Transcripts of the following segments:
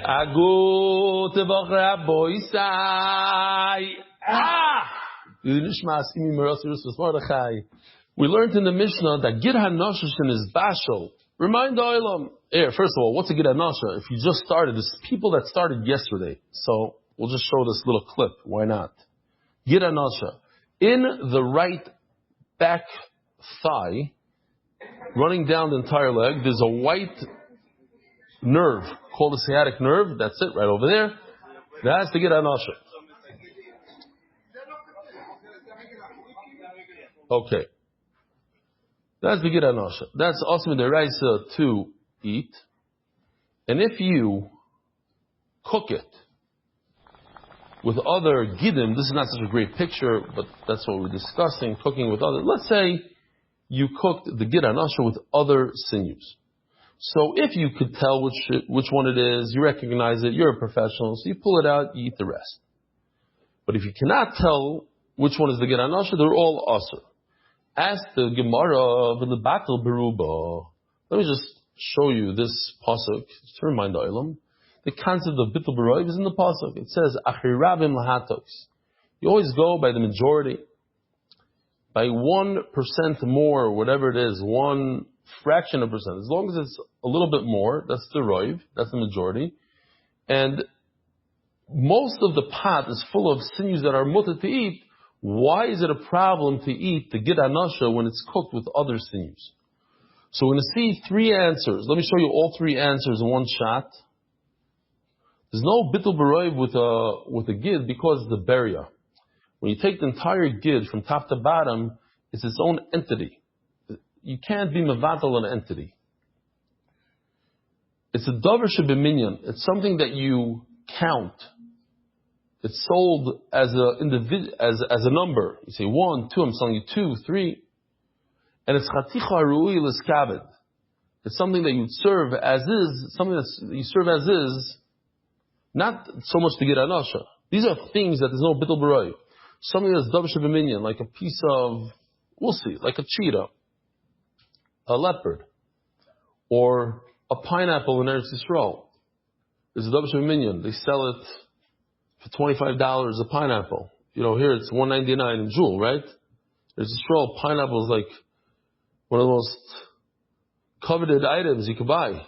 Agu tevach boisai. We learned in the Mishnah that Gid HaNashashin is Bashal. Remind the Olam. First of all, what's a Gid HaNasha? If you just started, there's people that started yesterday. So we'll just show this little clip. Why not? Gid HaNasha. In the right back thigh, running down the entire leg, there's a white nerve called the sciatic nerve. That's it, right over there. That's the Gid HaNasha. Okay. That's the Gid HaNasha. That's also the Raisa to eat. And if you cook it with other Gidim, this is not such a great picture, but that's what we're discussing, cooking with other. Let's say you cooked the Gid HaNasha with other sinews. So if you could tell which one it is, you recognize it, you're a professional, so you pull it out, you eat the rest. But if you cannot tell which one is the Gid HaNasha, they're all asur. Ask the Gemara of the battle beruba. Let me just show you this pasuk to remind the Olam. The concept of bittul beruba is in the pasuk. It says achirabim lahatos. You always go by the majority, by 1% more, or whatever it is, one fraction of percent. As long as it's a little bit more, that's the roiv, that's the majority. And most of the pot is full of sinews that are mutter to eat. Why is it a problem to eat the Gid HaNasha when it's cooked with other sinews? So we're going to see three answers. Let me show you all three answers in one shot. There's no bittul beroiv with a Gid because it's the beria. When you take the entire Gid from top to bottom, it's its own entity. You can't be mevatel an entity. It's a davar shebeminyan. It's something that you count. It's sold as a number. You say 1, 2, I'm selling you 2, 3. And it's chaticha ru'i l'skabed. It's something that you serve as is, something that you serve as is, not so much to get anasha. These are things that there's no bittul beroiv. Something that's davar shebeminyan, like a piece of, we'll see, like a cheetah, a leopard, or a pineapple in Eretz Yisrael. There's a davar shebeminyan. They sell it for $25 a pineapple. You know, here it's $1.99 in Jewel, right? There's a straw. Pineapple is like one of the most coveted items you could buy.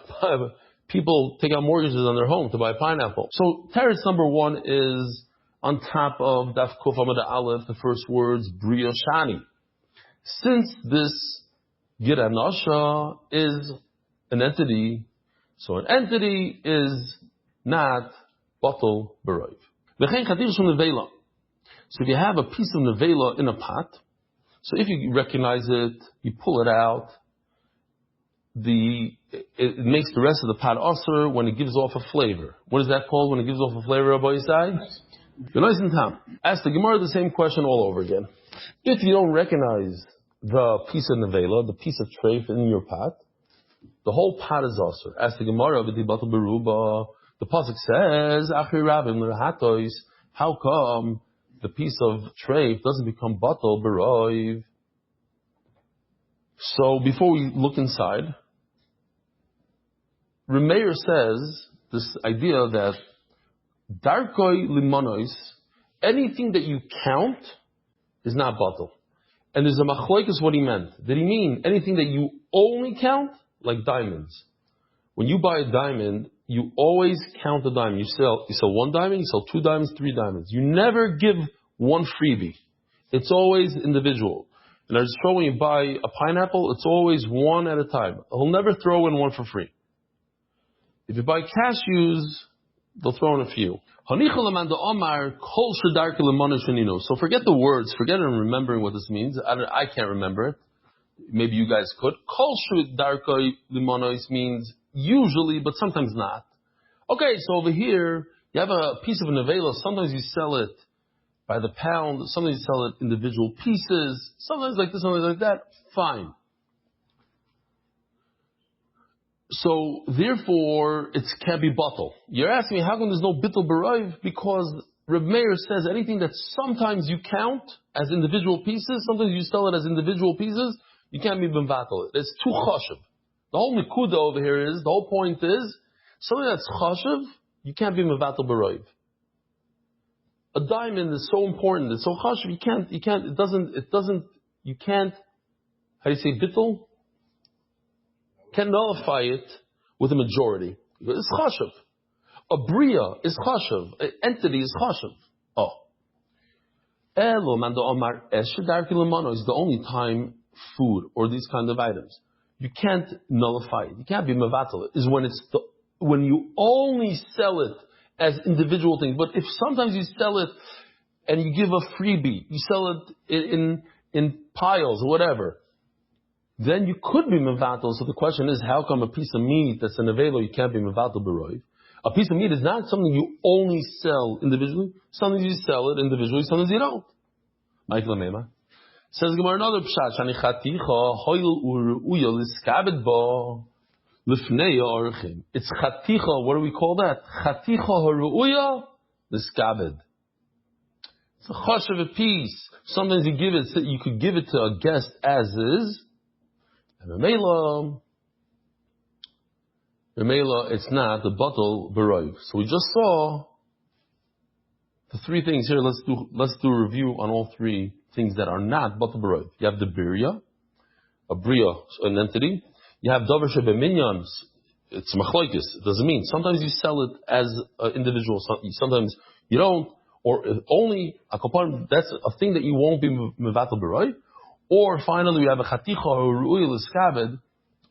People take out mortgages on their home to buy pineapple. So teretz number one is on top of Daf Kuf Amud Aleph, the first words, Bria Shani. Since this Gid HaNasha is an entity, so an entity is not batul beroiv. So if you have a piece of nevela in a pot, so if you recognize it, you pull it out, it makes the rest of the pot asur when it gives off a flavor. What is that called when it gives off a flavor, Rabbi Yisai? Ask the Gemara the same question all over again. If you don't recognize the piece of nevela, the piece of treif in your pot, the whole pot is asur. Ask the Gemara of the batul beruba. The pasuk says, how come the piece of treif doesn't become batul beroiv? So before we look inside, Remeir says this idea that darkoi limonos, anything that you count is not batul. And there's a machloikus what he meant. Did he mean anything that you only count, like diamonds? When you buy a diamond, you always count the diamond. You sell one diamond, you sell 2 diamonds, 3 diamonds. You never give one freebie. It's always individual. And I just show when you buy a pineapple, it's always one at a time. He'll never throw in one for free. If you buy cashews, they'll throw in a few. So forget the words, forget in remembering what this means. I can't remember it. Maybe you guys could. Kol darkoi limonos means usually, but sometimes not. Okay, so over here, you have a piece of a nevela. Sometimes you sell it by the pound. Sometimes you sell it individual pieces. Sometimes like this, sometimes like that. Fine. So, therefore, it can't be batul. You're asking me, how come there's no bittul beroiv? Because Reb Meir says anything that sometimes you count as individual pieces, sometimes you sell it as individual pieces, you can't be mevatel it. It's too chashuv The whole nikuda over here is, the whole point is, something that's chashiv, you can't be mevatel b'roiv. A diamond is so important, it's so chashiv, you can't, you can't, how do you say bittul? Can't nullify it with a majority. It's chashiv. A bria is chashiv. An entity is chashiv. Oh. Elo man omar eshedarki lemano is the only time food or these kind of items you can't nullify it. You can't be mevatel. Is when you only sell it as individual things. But if sometimes you sell it and you give a freebie, you sell it in piles or whatever, then you could be mevatel. So the question is, how come a piece of meat that's an avelo you can't be mevatel b'roiv? A piece of meat is not something you only sell individually. Sometimes you sell it individually, sometimes you don't. Michael Mema says Gemara another pshat. Shani chaticha hoil uruya liskabed bo lifnei orchim. It's chaticha. What do we call that? Chaticha horuya liskabed. It's a chosh of a piece. Sometimes you give it. You could give it to a guest as is. And Remela, it's not the batal b'roiv. So we just saw the three things here. Let's do a review on all three things that are not batal b'roiv. You have the birya, a bria, an entity. You have davar shebeminyans. It's machloikis. It doesn't mean. Sometimes you sell it as an individual. Sometimes you don't. Or only a component. That's a thing that you won't be mevatel b'roiv. Or finally, we have a chaticha or ru'il iskabed,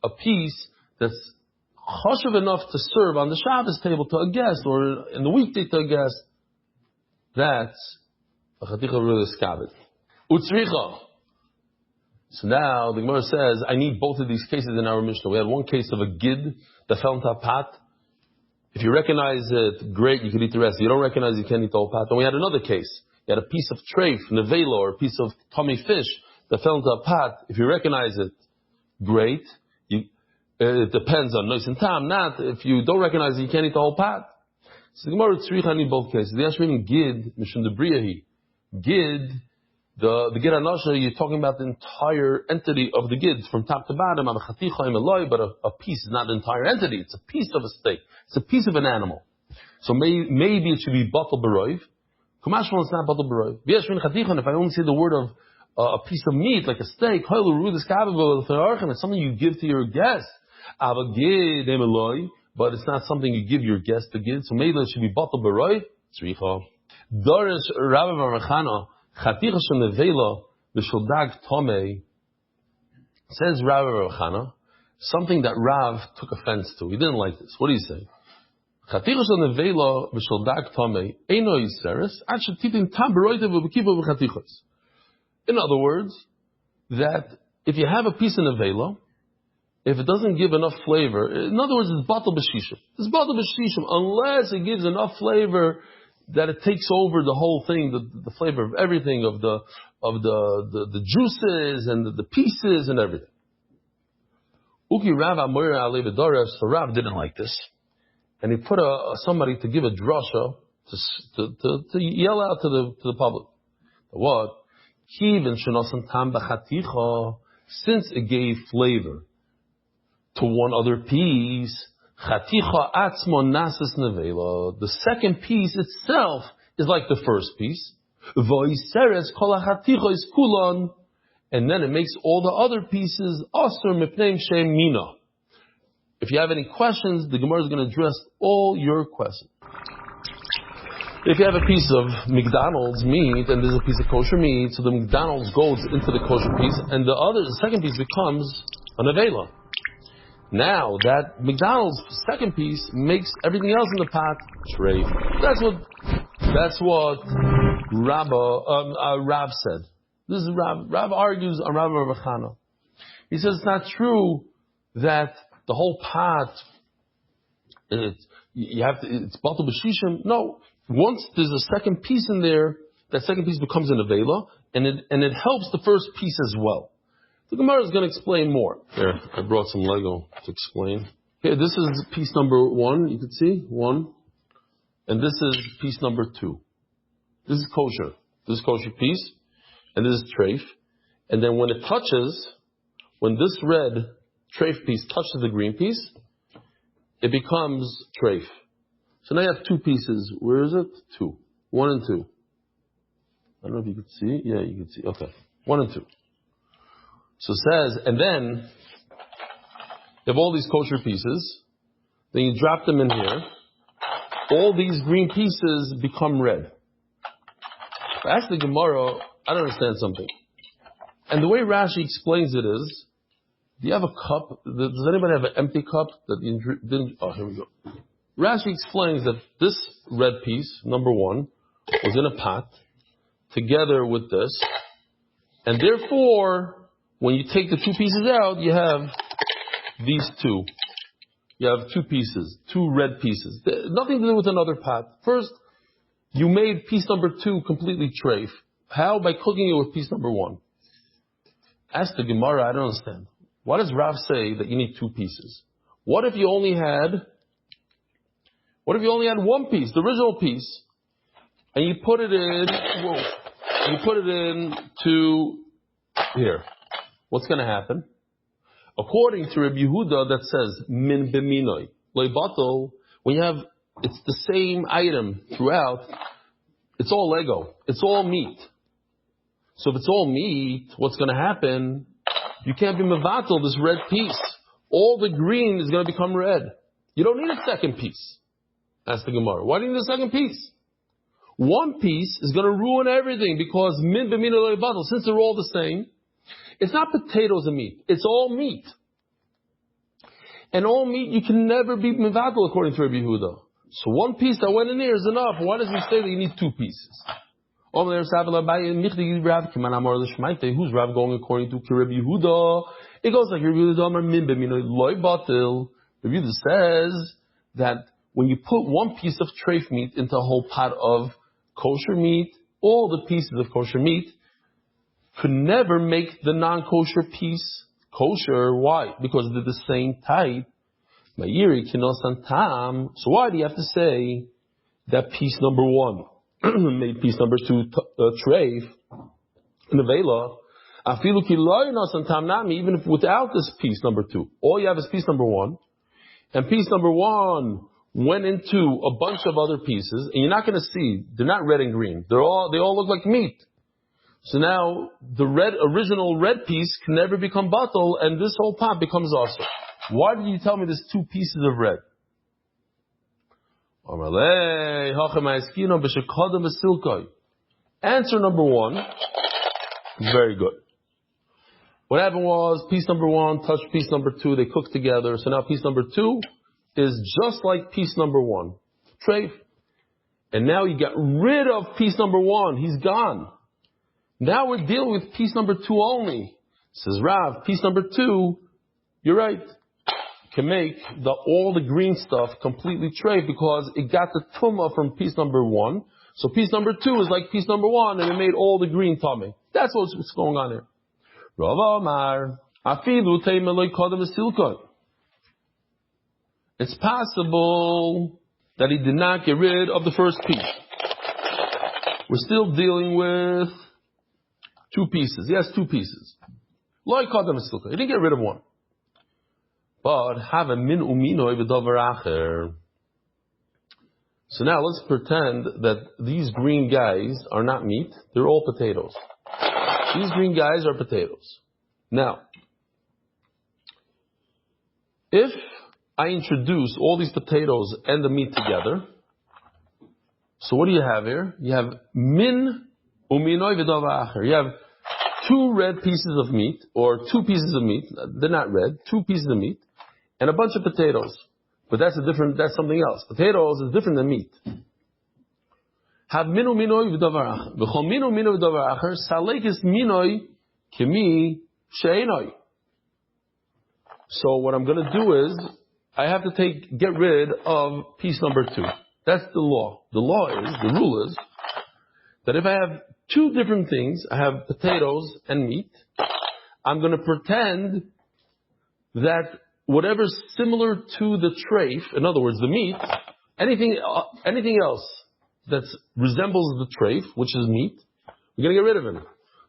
a piece that's chashuv enough to serve on the Shabbos table to a guest, or in the weekday to a guest. That's a chaticha ru'il iskabed. Utzricha. So now the Gemara says, I need both of these cases in our Mishnah. We had one case of a gid that fell into a pot. If you recognize it, great, you can eat the rest. If you don't recognize it, you can't eat the whole pot. And we had another case. You had a piece of treif, nevela, or a piece of tummy fish that fell into a pot. If you recognize it, great. It depends on nois and tam. Not if you don't recognize it, you can't eat the whole pot. So the Gemara tzricha in both cases. The Ashrin gid mishum debriyahi. Gid, the gid anasha, you're talking about the entire entity of the gid from top to bottom. But a piece is not the entire entity. It's a piece of a steak. It's a piece of an animal. So maybe it should be batal b'roiv. Kumashmal, it's not batal b'roiv. If I only say the word of a piece of meat, like a steak, it's something you give to your guest. But it's not something you give your guest to give. So maybe it should be batal b'roiv. Darish Rabbi Varachana chaticha shenevela b'sholdag tomei, says Rabbi Varachana something that Rav took offense to. He didn't like this. What do you say? Chaticha shenevela b'sholdag tomei eino yiseres ad shetitin tam b'roitev v'bekiva v'chatichos. In other words, that if you have a piece in a vela, if it doesn't give enough flavor, in other words, it's batal b'shishim. It's batal b'shishim unless it gives enough flavor that it takes over the whole thing, the flavor of everything, of the juices and the pieces and everything. Uki Rav Amor Alei B'Dorev, so Rav didn't like this, and he put somebody to give a drasha to yell out to the public. What? Since it gave flavor to one other piece, the second piece itself is like the first piece. And then it makes all the other pieces asur mipnei shem mina. If you have any questions, the Gemara is going to address all your questions. If you have a piece of McDonald's meat and there's a piece of kosher meat, so the McDonald's goes into the kosher piece, and the second piece becomes an avela. Now that McDonald's second piece makes everything else in the pot treif. That's what Rav said. This is Rav argues on Rav Ravachana. He says it's not true that the whole pot it's batal b'shishim. No. Once there's a second piece in there, that second piece becomes an avela, and it helps the first piece as well. The Gemara is going to explain more. Here, I brought some Lego to explain. Here, this is piece number 1, you can see, 1. And this is piece number 2. This is kosher. This is kosher piece, and this is treif. And then when it touches, when this red treif piece touches the green piece, it becomes treif. So now you have two pieces. Where is it? Two. 1 and 2. I don't know if you could see. Yeah, you could see. Okay. 1 and 2. So it says, and then you have all these kosher pieces. Then you drop them in here. All these green pieces become red. Ask the Gemara, I don't understand something. And the way Rashi explains it is, do you have a cup? Does anybody have an empty cup that you didn't? Oh, here we go. Rashi explains that this red piece, number 1, was in a pot together with this, and therefore, when you take the two pieces out, you have these two. You have two pieces, two red pieces. Nothing to do with another pot. First, you made piece number 2 completely treif. How? By cooking it with piece number 1. Ask the Gemara, I don't understand. Why does Rav say that you need 2 pieces? What if you only had one piece, the original piece, and you put it in to here? What's going to happen? According to Reb Yehuda, that says min b'minoi leibatel. When you have it's the same item throughout, it's all Lego. It's all meat. So if it's all meat, what's going to happen? You can't be mevatel this red piece. All the green is going to become red. You don't need a second piece. Ask the Gemara. Why do you need a second piece? One piece is going to ruin everything because min b'minoi leibatel. Since they're all the same, it's not potatoes and meat. It's all meat. And all meat, you can never be mevatel according to Rabbi Yehuda. So one piece that went in there is enough. Why does he say that you need 2 pieces? Who's Rav going according to Rabbi Yehuda? It goes like Rabbi Yehuda. Rabbi Yehuda says that when you put one piece of treif meat into a whole pot of kosher meat, all the pieces of kosher meat could never make the non-kosher piece kosher. Why? Because they're the same type. So why do you have to say that piece number 1 made piece number 2 treif in the vela? Even if without this piece number 2, all you have is piece number 1, and piece number 1 went into a bunch of other pieces, and you're not going to see, they're not red and green. They all look like meat. So now the original red piece can never become batal, and this whole pot becomes also. Why did you tell me there's 2 pieces of red? Answer number 1, very good. What happened was piece number 1 touched piece number 2, they cooked together, so now piece number 2 is just like piece number 1. Treif. And now you got rid of piece number 1, he's gone. Now we're dealing with piece number 2 only. Says Rav, piece number 2, you're right, can make all the green stuff completely treif because it got the tumah from piece number 1. So piece number 2 is like piece number 1 and it made all the green tummy. That's what's going on here. Rav Amar, afilu teimeloi kodem esilkoi. It's possible that he did not get rid of the first piece. We're still dealing with 2 pieces. He has 2 pieces. Loi kodem esilkoi. He didn't get rid of one. But have a min uminoi v'davar acher. So now let's pretend that these green guys are not meat. They're all potatoes. These green guys are potatoes. Now, if I introduce all these potatoes and the meat together, so what do you have here? You have min uminoi v'davar acher. You have 2 red pieces of meat, or 2 pieces of meat. They're not red. 2 pieces of meat. And a bunch of potatoes. But that's something else. Potatoes is different than meat. Have minu minoi v'davar acher. V'chol minu v'davar acher, salekis minoi kimi she'enoi. So what I'm going to do is, I have to get rid of piece number 2. That's the law. The rule is, that if I have 2 different things, I have potatoes and meat, I'm going to pretend that whatever's similar to the treif, in other words, the meat, anything else that resembles the treif, which is meat, we're going to get rid of him.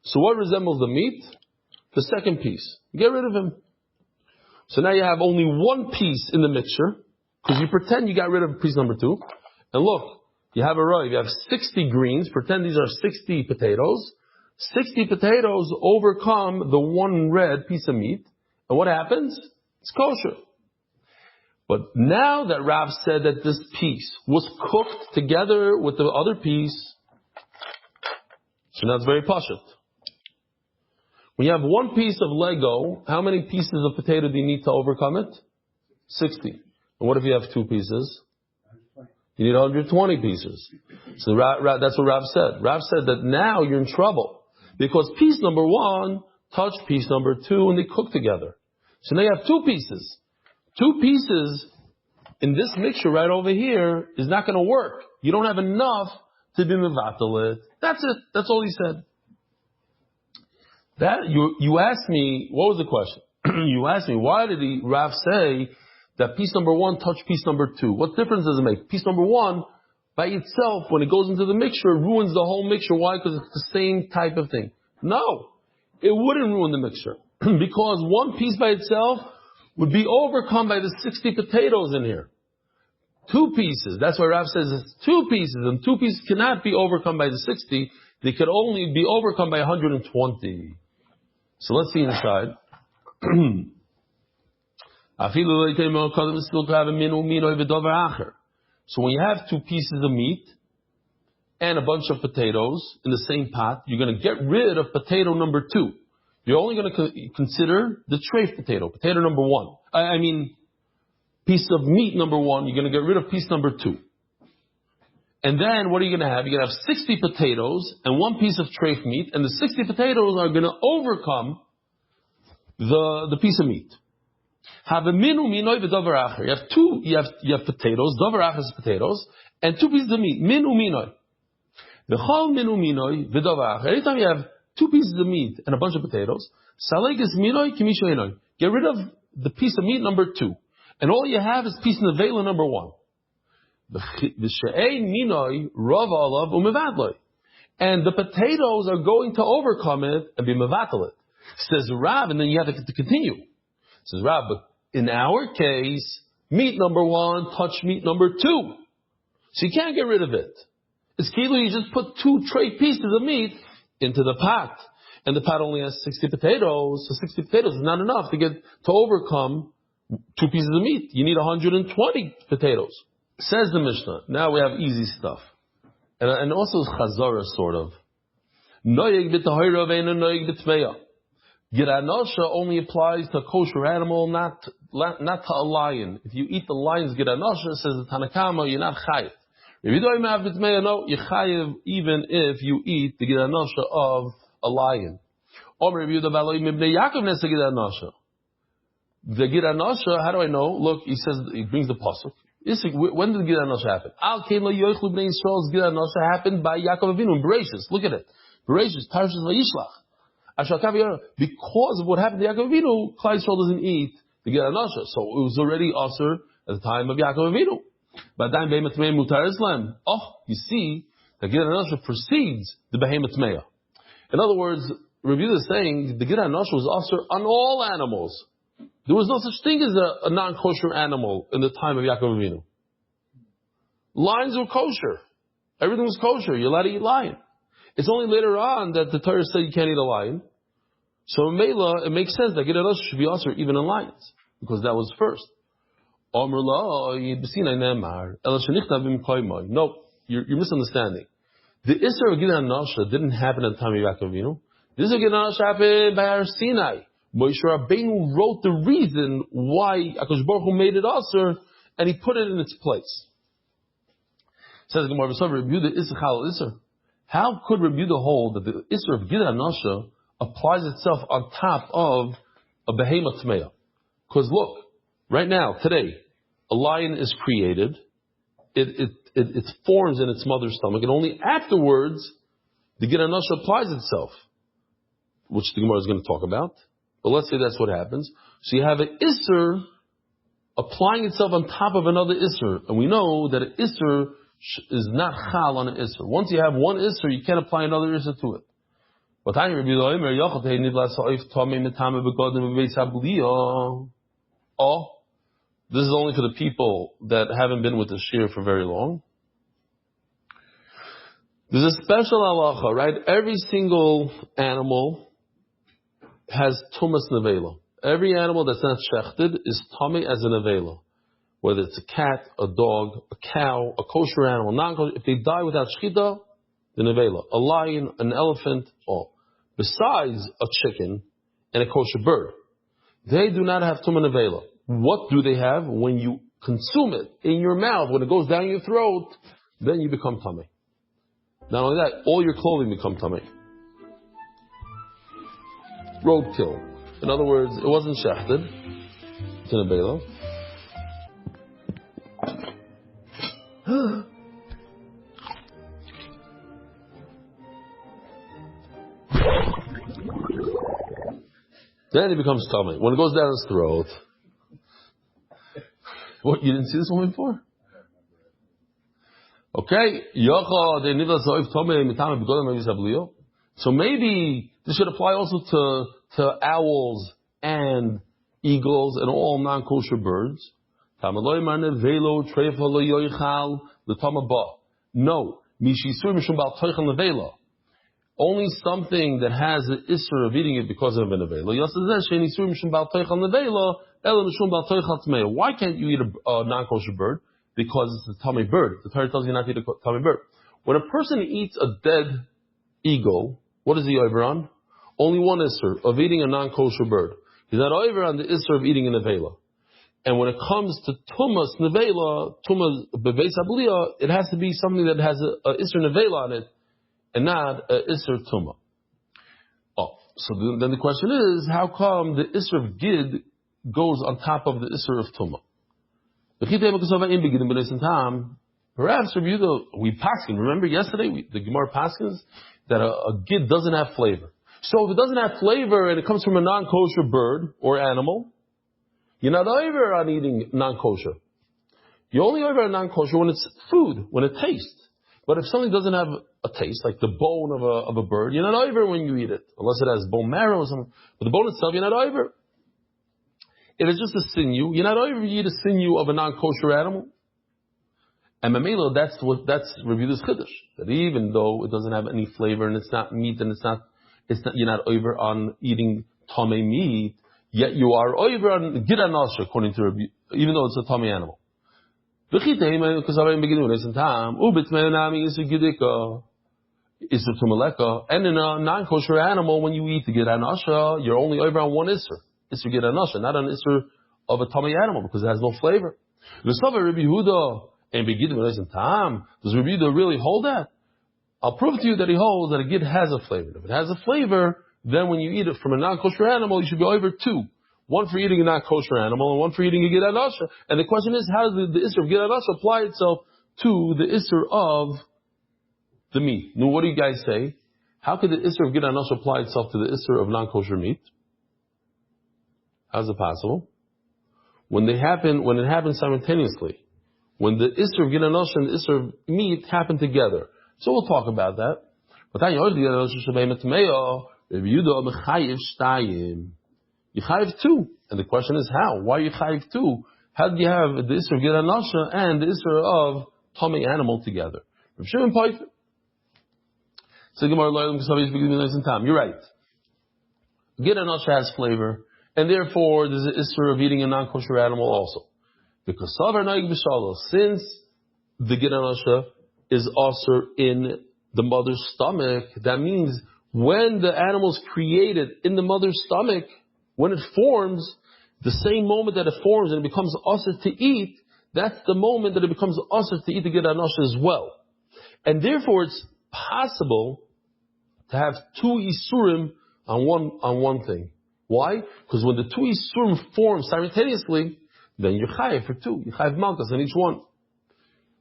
So what resembles the meat? The second piece. Get rid of him. So now you have only one piece in the mixture, because you pretend you got rid of piece number 2. And look, you have a row. You have 60 greens. Pretend these are 60 potatoes. 60 potatoes overcome the one red piece of meat. And what happens? It's kosher. But now that Rav said that this piece was cooked together with the other piece, so now it's very pashut. When you have one piece of Lego, how many pieces of potato do you need to overcome it? 60. And what if you have 2 pieces? You need 120 pieces. So that's what Rav said. Rav said that now you're in trouble, because piece number 1 touched piece number 2 and they cook together. So now you have 2 pieces. 2 pieces in this mixture right over here is not going to work. You don't have enough to be mevatel it. That's it. That's all he said. That you asked me, what was the question? You asked me, why did Rav say that piece number 1 touched piece number 2? What difference does it make? Piece number 1, by itself, when it goes into the mixture, it ruins the whole mixture. Why? Because it's the same type of thing. No, it wouldn't ruin the mixture. Because one piece by itself would be overcome by the 60 potatoes in here. 2 pieces. That's why Rav says it's 2 pieces, and 2 pieces cannot be overcome by the 60. They could only be overcome by 120. So let's see inside. So when you have 2 pieces of meat and a bunch of potatoes in the same pot, you're going to get rid of potato number 2. You're only going to consider the treif potato number 1. Piece of meat number 1, you're going to get rid of piece number 2. And then what are you going to have? You're going to have 60 potatoes and 1 piece of treif meat, and the 60 potatoes are going to overcome the piece of meat. You have potatoes, davar acher is potatoes, and 2 pieces of meat. Minu minoi. Anytime you have 2 pieces of meat and a bunch of potatoes, get rid of the piece of meat number 2. And all you have is piece of nevela number 1. And the potatoes are going to overcome it and be mevatel it. Says Rav, and then you have to continue. Says Rav, but in our case, meat number 1 touched meat number 2. So you can't get rid of it. It's kilo, you just put 2 tray pieces of meat into the pot. And the pot only has 60 potatoes. So 60 potatoes is not enough to overcome 2 pieces of meat. You need 120 potatoes. Says the Mishnah. Now we have easy stuff. And also chazarah, sort of. Noyeg b'tahira ve'ena noyeg b'tmeya. Giranosha only applies to a kosher animal, not to a lion. If you eat the lion's giranosha, says the Tanakama, you're not chayiv. If you don't have b'tmeya, no, you're chayiv even if you eat the giranosha of a lion. Omer Reb Yehuda mibnei Yaakov nesa giranosha. The giranosha, how do I know? Look, he brings the pasuk. When did Giranosha happen? Al Kein Lo Yochlu Bnei Yisrael's Giranosha happened by Yaakov Avinu in Bereshis. Look at it. Bereshis, Parashas Vayishlach. Because of what happened to Yaakov Avinu, Klal Yisrael doesn't eat the Giranosha. So it was already usher at the time of Yaakov Avinu. But then Behemoth Meah Mutar Islam. Oh, you see, the Giranosha precedes the Behemoth Meah. In other words, Reb Yehuda is saying the Giranosha was usher on all animals. There was no such thing as a non-kosher animal in the time of Yaakov Avinu. Lions were kosher. Everything was kosher. You're allowed to eat lion. It's only later on that the Torah said you can't eat a lion. So in Mela, it makes sense that Giranosha should be usher even in lions, because that was first. No, you're misunderstanding. The Isser of Giranosha didn't happen at the time of Yaakov Avinu. The Isser of Giranosha happened by Har Sinai. Moshe Rabbeinu wrote the reason why HaKadosh Baruch Hu made it usher, and he put it in its place. Says Gemara, Reb Yehuda Isser Chal Isser. How could Reb Yehuda hold that the Isser of Giranosha applies itself on top of a Behemoth Tmeya? Because look, right now, today, a lion is created, it forms in its mother's stomach, and only afterwards the Giranosha applies itself, which the Gemara is going to talk about. But let's say that's what happens. So you have an Isser applying itself on top of another Isser. And we know that an Isser is not Chal on an Isser. Once you have one Isser, you can't apply another Isser to it. But Oh, this is only for the people that haven't been with the shear for very long. There's a special halacha, right? Every single animal has tumas nevela. Every animal that's not shechted is tummy as a nevela. Whether it's a cat, a dog, a cow, a kosher animal, non-kosher, if they die without shechita, the nevela. A lion, an elephant, all. Besides a chicken and a kosher bird, they do not have tumah nevela. What do they have? When you consume it in your mouth, when it goes down your throat, then you become tummy. Not only that, all your clothing become tummy. Roadkill. In other words, it wasn't shechted. It's in a bela. Then it becomes tummy. When it goes down his throat. What, you didn't see this one before? Okay. So maybe this should apply also to owls and eagles and all non-kosher birds. No. Only something that has the isser of eating it because of an nevela. Why can't you eat a non-kosher bird? Because it's a tummy bird. The Torah tells you not to eat a tummy bird. When a person eats a dead eagle, what is he over on? Only one isser of eating a non-kosher bird. He's not over on the isser of eating a nevela. And when it comes to tumas nevela, tumas bebeis abliya, it has to be something that has a isser nevela on it, and not a isser tumah. Oh, so then the question is, how come the isser of gid goes on top of the isser of tumah? Perhaps we paskin. Remember yesterday the Gemara paskins that a gid doesn't have flavor. So if it doesn't have flavor and it comes from a non-kosher bird or animal, you're not over on eating non-kosher. You're only over on non-kosher when it's food, when it tastes. But if something doesn't have a taste, like the bone of a bird, you're not over when you eat it, unless it has bone marrow or something. But the bone itself, you're not over. If it's just a sinew, you're not over you eat a sinew of a non-kosher animal. And Mamela, that's Reb Yehuda's chiddush. That even though it doesn't have any flavor and it's not meat and you're not over on eating tamei meat, yet you are over on gid anasha, according to Reb Yehuda, even though it's a tamei animal. And in a non-kosher animal, when you eat the gid anasha, you're only over on one isser. Isser gid anasha, not an isser of a tamei animal, because it has no flavor. Does Reb Yehuda really hold that? I'll prove to you that he holds that a gid has a flavor. If it has a flavor, then when you eat it from a non-kosher animal, you should be over two. One for eating a non-kosher animal and one for eating a gid anasha. And the question is, how does the isser of gid anasha apply itself to the isser of the meat? Now, what do you guys say? How could the isser of gid anasha apply itself to the isser of non-kosher meat? How's it possible? When it happens simultaneously. When the isser of gid anasha and the isser of meat happen together. So we'll talk about that. You chayiv two. And the question is how? Why you chayiv two? How do you have the isser of gid anasha and the isser of tamei animal together? You're right. Gid anasha has flavor, and therefore there's an isser of eating a non-kosher animal also. Because since the gid anasha is also in the mother's stomach, that means when the animal is created in the mother's stomach, when it forms, the same moment that it forms and it becomes asur to eat, that's the moment that it becomes asur to eat the gid anasha as well. And therefore it's possible to have two isurim on one thing. Why? Because when the two isurim form simultaneously, then you're chayiv for two. You chayiv malchus on each one.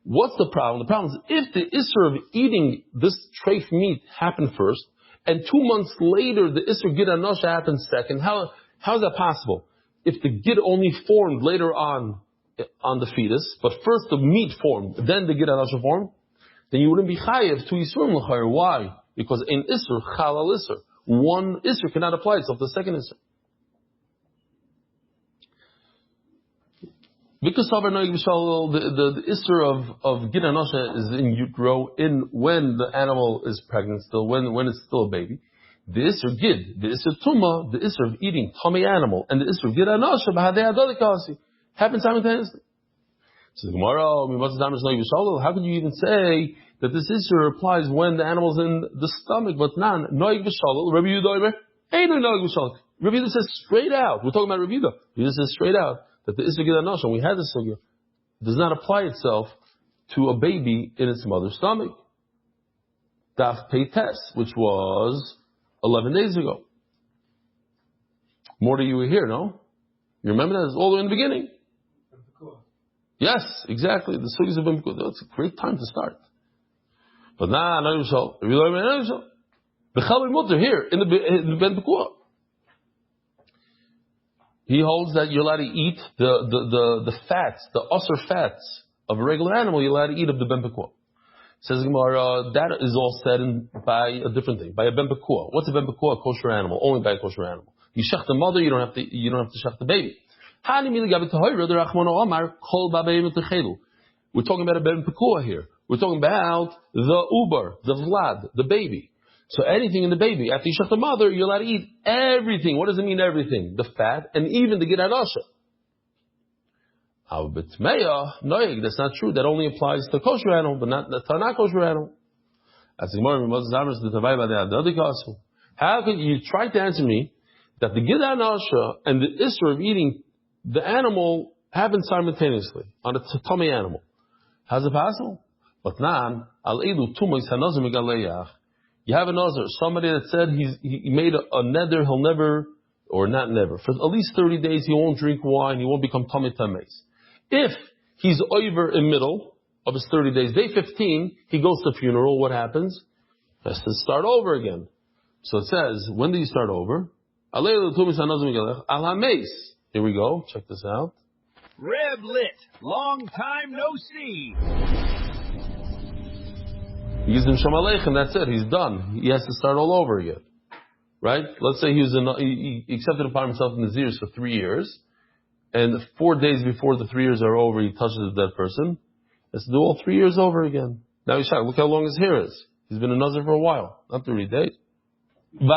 What's the problem? The problem is if the isser of eating this treif meat happened first, and 2 months later the isser gid anasha happened second, how is that possible? If the gid only formed later on the fetus, but first the meat formed, then the gid anasha formed, then you wouldn't be chayiv to isurim l'chayr. Why? Because in isser, chalal isser, one isser cannot apply itself to the second isser. Because the Isser of Gid Anosha is in utero, when the animal is pregnant still, when it's still a baby. The Isser Gid, the Isser Tuma, the Isser of eating tummy animal, and the Isser of Gid Anosha, Bahadei Adolikasi, happen simultaneously. So the Gemara, how can you even say that this Isser applies when the animal's in the stomach, but nan, Noig V'Shalal, Rabbi Yehuda, ain't no Noig V'Shalal. Rabbi Yehuda says straight out, we're talking about Rabbi Yehuda. Rabbi Yehuda says straight out that the Isser Gid Anosha, when we had this sugya, does not apply itself to a baby in its mother's stomach. Daf Peites, which was 11 days ago. More to you were here, no? You remember that? It's all the way in the beginning. Yes, exactly. The sugyas of Bimkul. That's a great time to start. But no Yishal. B'chal Mutter here in the Ben Pekua. He holds that you're allowed to eat the fats, the usher fats of a regular animal. You're allowed to eat of the Ben Pekua. Says Gemara, that is all said by a different thing, by a Ben Pekua. What's a Ben Pekua? A kosher animal, only by a kosher animal. You shech the mother, you don't have to shech the baby. We're talking about a Ben Pekua here. We're talking about the uber, the vlad, the baby. So anything in the baby, after you shech the mother, you're allowed to eat everything. What does it mean everything? The fat, and even the Gid Anosha. That's not true. That only applies to kosher animal, but not to not kosher animal. How can you try to answer me that the Gid Anosha and the Isra of eating the animal happen simultaneously on a tummy animal? How's it possible? But nan al edu tumois hanazir megaleyach. You have a nazir, somebody that said he made a neder, he'll never, or not never, for at least 30 days he won't drink wine, he won't become tummy tameis. If he's over in middle of his 30 days, day 15, he goes to the funeral, what happens? He has to start over again. So it says, when do you start over? Here we go, check this out. Reb Lit, long time no see. He gives him Shem Aleichem, that's it, he's done. He has to start all over again. Right? Let's say he accepted upon himself in the Nazirus for 3 years, and 4 days before the 3 years are over, he touches the dead person. He has to do all 3 years over again. Now he's shocked, look how long his hair is. He's been a Nazir for a while, not 30 days. This is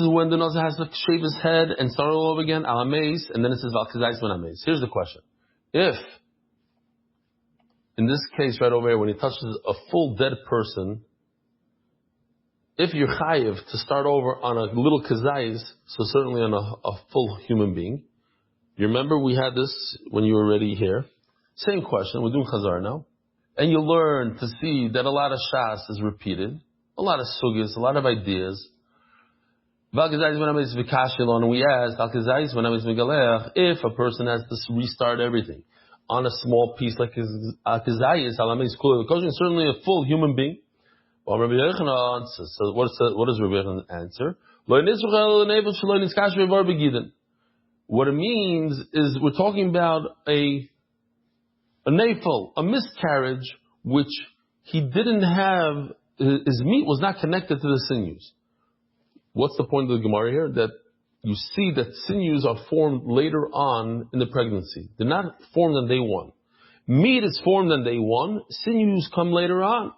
when the Nazir has to shave his head and start all over again, Alameis, and then it says Valkazais ben Ameis. Here's the question. If, in this case right over here, when he touches a full dead person, if you're chayiv to start over on a little kazayis, so certainly on a full human being, you remember we had this when you were already here. Same question, we're doing chazarah now. And you learn to see that a lot of shas is repeated, a lot of sugis, a lot of ideas. And we asked, if a person has to restart everything on a small piece like kazayis, certainly a full human being. Well, Rabbi Yochanan, so what does Rabbi Yochanan answer? What it means is we're talking about a nafel, a miscarriage, which he didn't have, his meat was not connected to the sinews. What's the point of the Gemara here? That you see that sinews are formed later on in the pregnancy. They're not formed on day one. Meat is formed on day one, sinews come later on.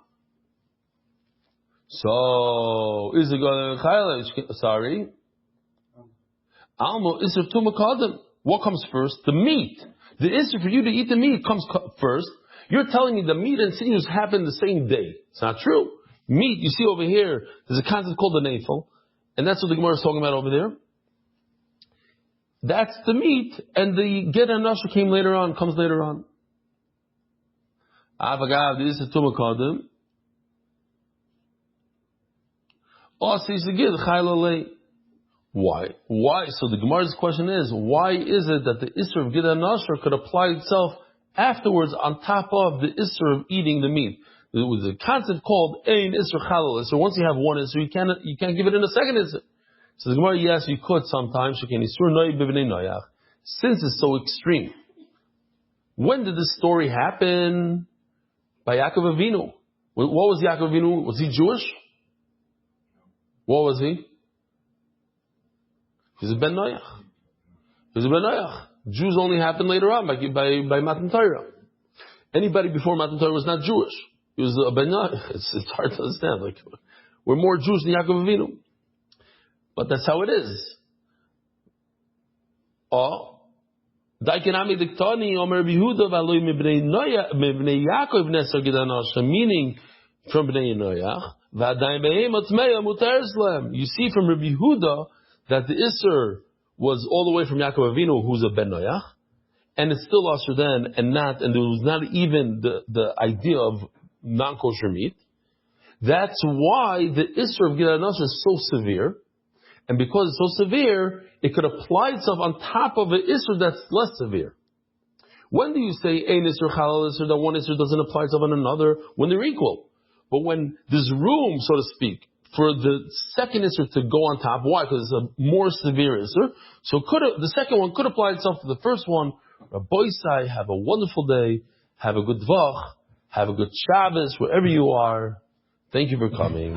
So, is it going to sorry? Almo is what comes first? The meat. The issue for you to eat the meat comes first. You're telling me the meat and sinews happen the same day. It's not true. Meat, you see over here, there's a concept called the nafel, and that's what the Gemara is talking about over there. That's the meat, and the Ged Anosha came later on, comes later on. Avagav, this is Tumakadim. Why? Why? So the Gemara's question is, why is it that the Isra of Gid Anosha could apply itself afterwards on top of the Isra of eating the meat? There was a concept called Ein Isra Chalal. So once you have one Isra, you can't give it in a second Isra. So the Gemara, yes, you could sometimes. Since it's so extreme. When did this story happen? By Yaakov Avinu. What was Yaakov Avinu? Was he Jewish? What was he? He was a Ben Noach. He He's a Ben Noach. Jews only happened later on by Matan Torah. Anybody before Matan Torah was not Jewish. He was a Ben Noach. It's hard to understand. Like, we're more Jews than Yaakov Avinu. But that's how it is. Meaning from Bnei Noach. You see from Rabbi Yehuda that the Isser was all the way from Yaakov Avinu, who's a Ben Noach, and it's still Asher then, and there was not even the idea of non-kosher meat. That's why the Isser of Gilad Nasr is so severe, and because it's so severe, it could apply itself on top of an Isser that's less severe. When do you say Ein Isser Chalal Isser, that one Isser doesn't apply itself on another? When they're equal. But when there's room, so to speak, for the second Isser to go on top, why? Because it's a more severe Isser. So the second one could apply itself to the first one. Rabbi Isai, have a wonderful day. Have a good Dvach. Have a good Shabbos, wherever you are. Thank you for coming.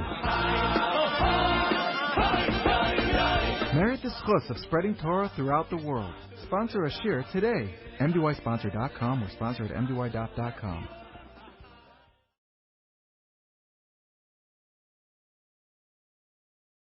Merit the schus of spreading Torah throughout the world. Sponsor a shiur today. MDYsponsor.com or sponsor at MDYDaf.com.